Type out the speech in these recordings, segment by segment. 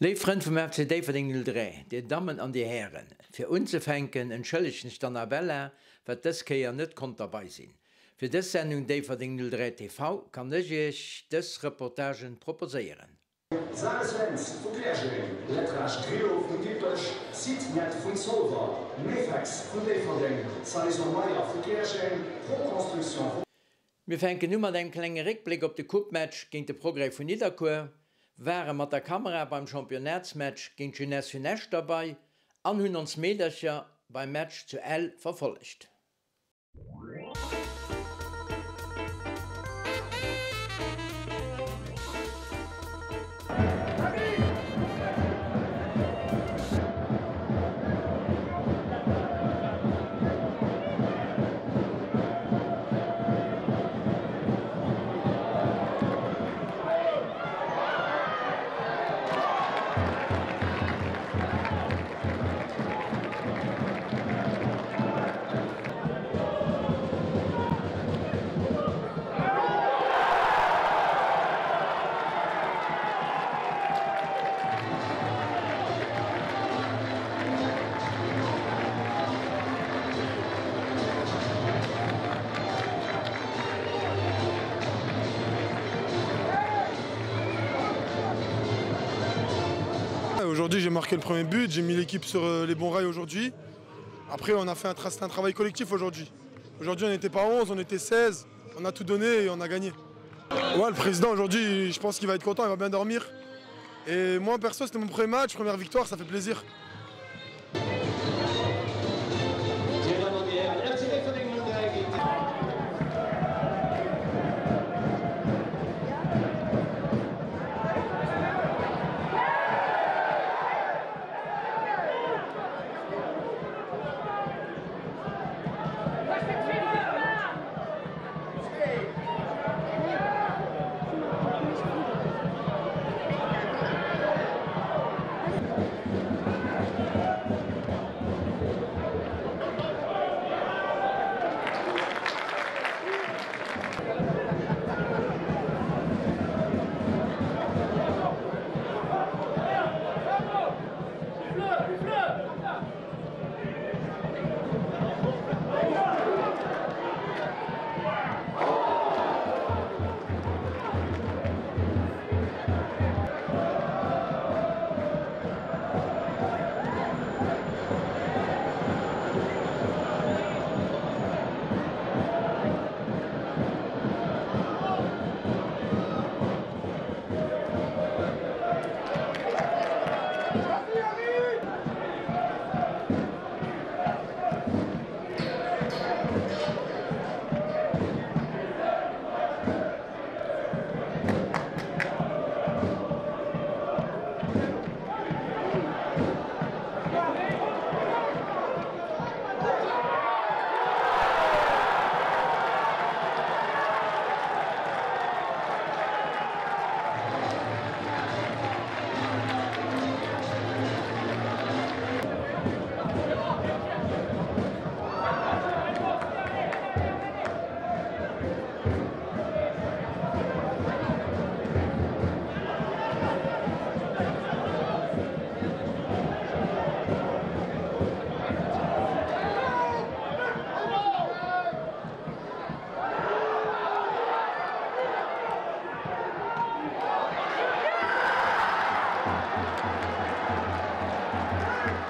Liebe Freunde vom FC Deverding 03, die Damen und die Herren, für uns zu fänken entschuldigen Stanabella, weil das ja nicht dabei sein. Für diese Sendung Deverding 03 TV kann ich euch das Reportagen proposieren. Zares Lens, verkeersring, lettera's trio van Diepers, Zietnet van Solva, Mefex van Deverding, Salison Maya, verkeersring, Hochkonstruktion. Wir fänken nun mit einem kleinen Rückblick auf den Cup-Match gegen den Progrès von Niederkur, waren mit der Kamera beim Championatsmatch gegen Jeunesse Funeste dabei und haben uns Mädchen beim Match zu L verfolgt. Aujourd'hui, j'ai marqué le premier but, j'ai mis l'équipe sur les bons rails aujourd'hui. Après, on a fait un travail collectif aujourd'hui. Aujourd'hui, on n'était pas 11, on était 16. On a tout donné et on a gagné. Ouais, le président, aujourd'hui, je pense qu'il va être content, il va bien dormir. Et moi, perso, c'était mon premier match, première victoire, ça fait plaisir.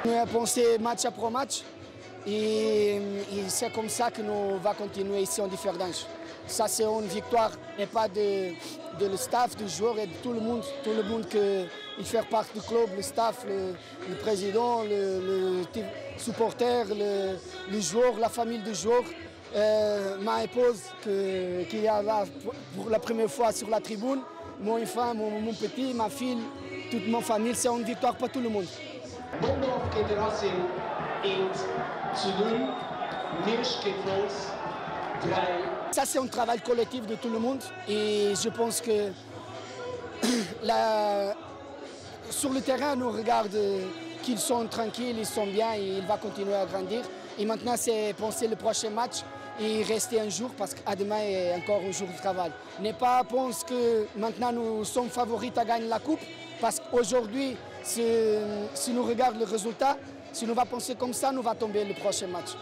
Nous avons pensé match après match et c'est comme ça que nous allons continuer ici en Differdange. Ça c'est une victoire et pas de le staff, du joueur et de tout le monde qui fait partie du club, le staff, le président, le supporter, le joueur, la famille du joueur. Ma épouse qui est là pour la première fois sur la tribune, mon enfant, mon petit, ma fille, toute ma famille, c'est une victoire pour tout le monde. Mondorf geht eras in zu 0, Mirsch geht los, 3. Ça c'est un travail collectif de tout le monde et je pense que sur le terrain, nous regardons qu'ils sont tranquilles, ils sont bien et ils vont continuer à grandir. Et maintenant c'est penser le prochain match et rester un jour parce qu'à demain est encore un jour de travail. Ne pas penser que maintenant nous sommes favoris à gagner la coupe parce qu'aujourd'hui si nous regardons le résultat, si nous va penser comme ça, nous va tomber le prochain match.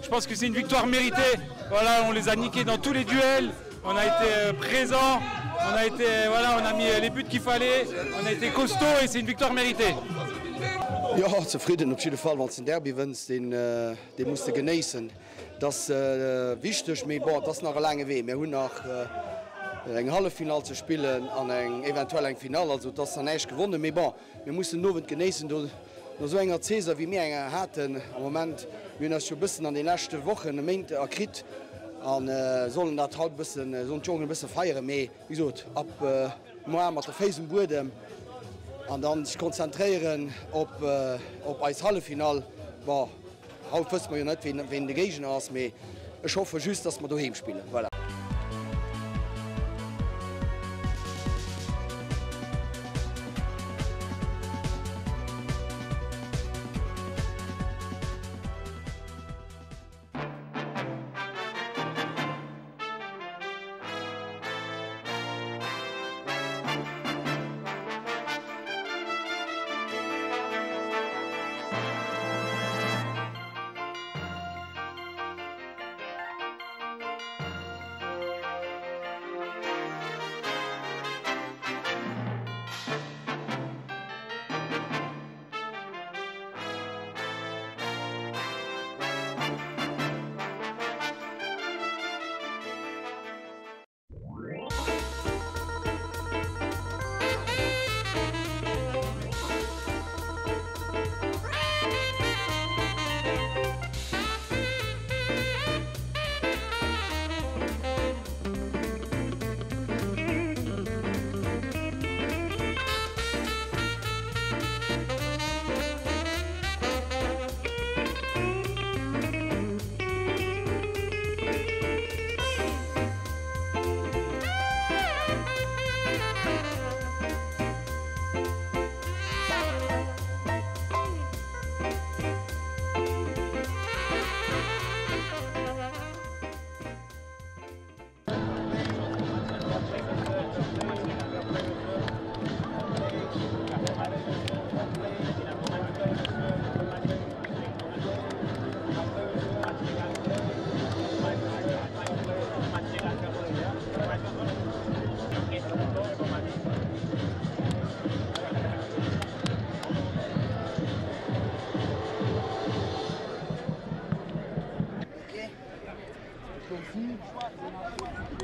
Je pense que c'est une victoire méritée. Voilà, on les a niqués dans tous les duels. On a été présents. On a mis les buts qu'il fallait. On a été costaud et c'est une victoire méritée. Ja, zufrieden op jeden Fall, want het derby wens die moesten genezen. Dat is wichtig, maar dat is nog een lange weg. We hebben nog een halve finale te spelen en eventueel een finale. Also, dat is dan echt gewonnen. Maar bon, we moesten nog genezen door zo'n Caesar wie wir hatten. Am Moment wir uns schon ein bisschen an den letzten Wochen akrit und sollen das halt ein bisschen, so ein bisschen feiern. Aber wie gesagt, ab morgen mit der Face im Boden und dann sich konzentrieren auf das Halbfinale. Halt wissen wir ja nicht, wen der Gegner ist, aber ich hoffe just, dass wir daheim spielen. Voilà.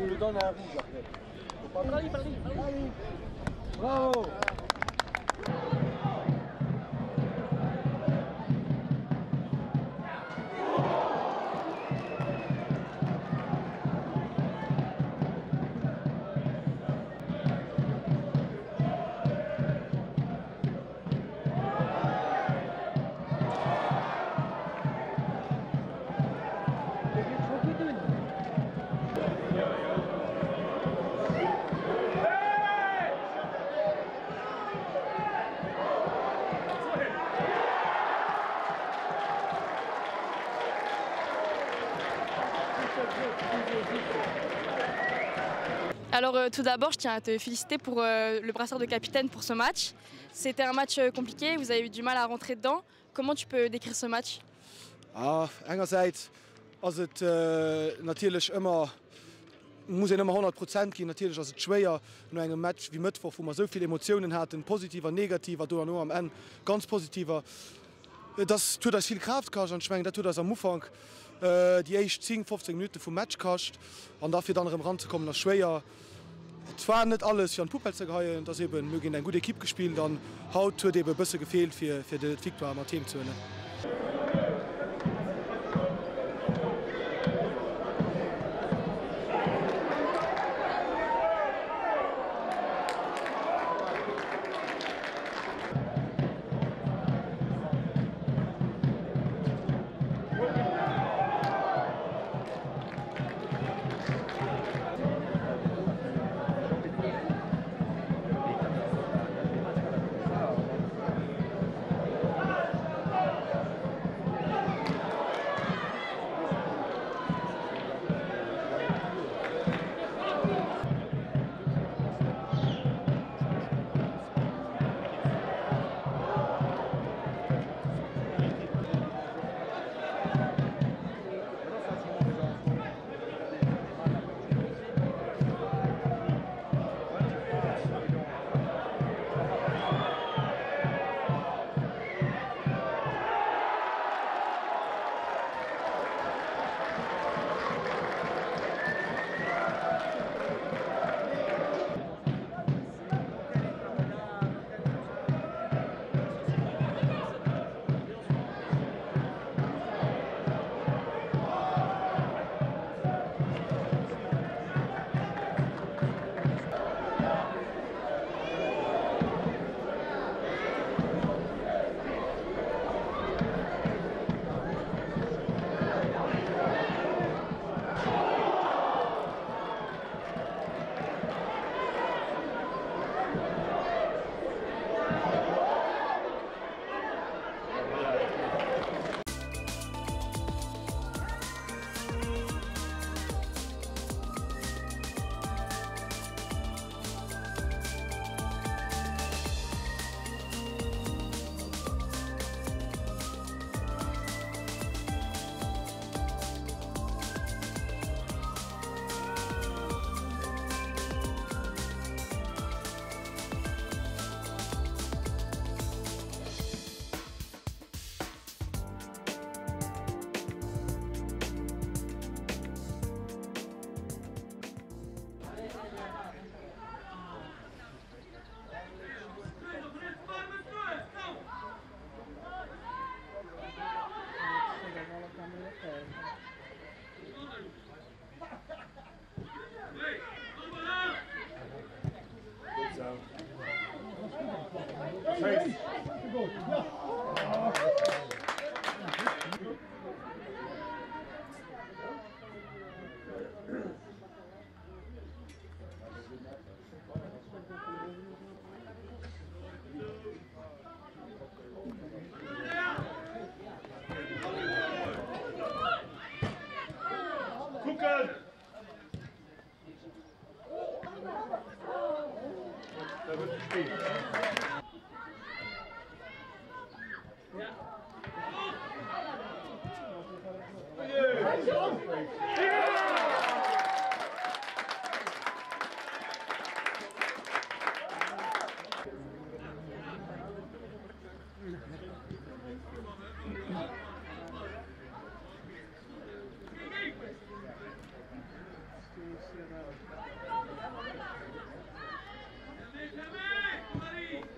On le donne à un rouge après. Bravo. Alors tout d'abord, je tiens à te féliciter pour le brassard de capitaine pour ce match. C'était un match compliqué, vous avez eu du mal à rentrer dedans. Comment tu peux décrire ce match? Einerseits ist es natürlich immer, muss immer 100% gehen. Natürlich ist es schwer in einem Match wie Mittwoch, wo man so viele Emotionen hat, positiver, negativer, oder nur am Ende ganz positiver. Das tut das viel Kraft kosten, ich meine, das tut das am Anfang die ersten 10-15 Minuten vom Match kosten und dafür dann ranzukommen, das ist schwer. Es war nicht alles für einen Puppel zu gehen, das eben wir gegen eine gute Equipe gespielt, dann hat es eben ein bisschen gefehlt für die Victoire am Team zu gewinnen. Allez,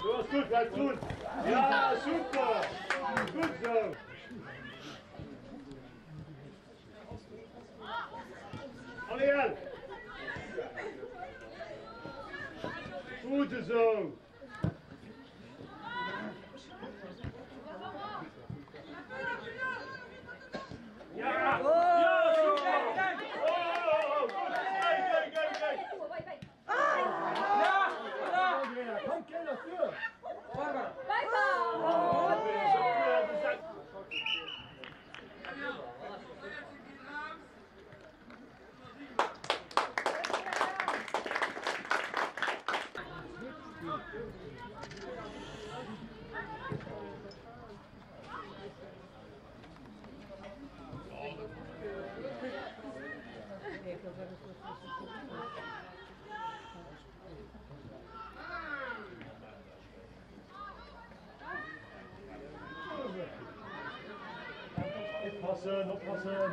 Du hast gut, bleib tun. Ja, super. Gut so. Ariel. Gute so. Ja. Ja, super. Komm, geh dafür! Oppassen, oppassen.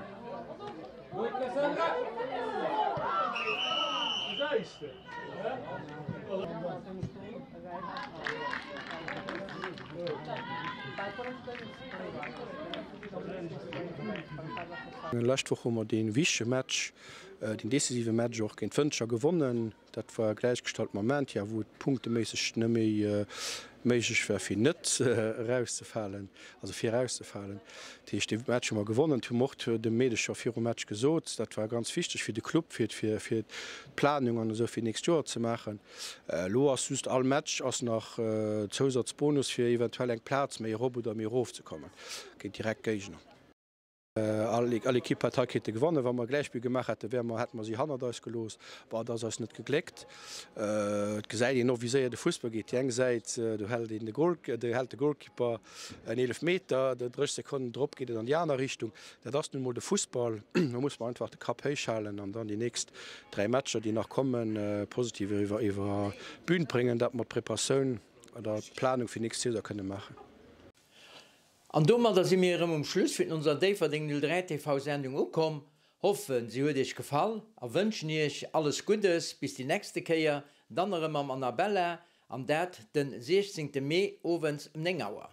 Goed, Cassandra. Zeiste. Lächtwoch hummer den wiche Match den decisive Match och gin Fënscher gewonnen, dat war gleichgestalt moment ja wo Punkte meesg nëmmei méigch wär fir net rauszefallen, also fir rauszefallen. Diich de Match immer gewonnen, hun mocht de medescher Fi Match gesot, dat war ganz wichtig fir de Club fir Planung an so fir nächst Joer ze machen. Lo ass just all Match ass nach Zusatzbonus fir eventuell eng Platz méi Rob oder mir Rof ze kommen. Geet direkt Geichner. Alle Kipperkete gewonnen, Wa man Gleichspiel gemacht hätte, hat man sie han gelos, war das als net geglegt. Gesäit noch wie se de Fußball geht. Jeng seit du held de Goalkeeper en 11 Meter, der 3 Sekunden Dr geht an Janer Richtung. Dat das nun de Fußball, da muss man einfach de Kap heichhalen an dann die nächst 3 Matscher, die nach kommen positiv iwwer Bühnen bringen, dat man Präparaun oder Planung fir nächste Jahr könne machen. An dummer, dat si mir Schluss fir unser Dverding 03 TV-Sendung opkom, hoffen sie huet Dich gefallen, a wënschen ich alles Gutes bis die nächste Keier, dannere am Annabelle, am dat den 16. Mai owens am Nengauer.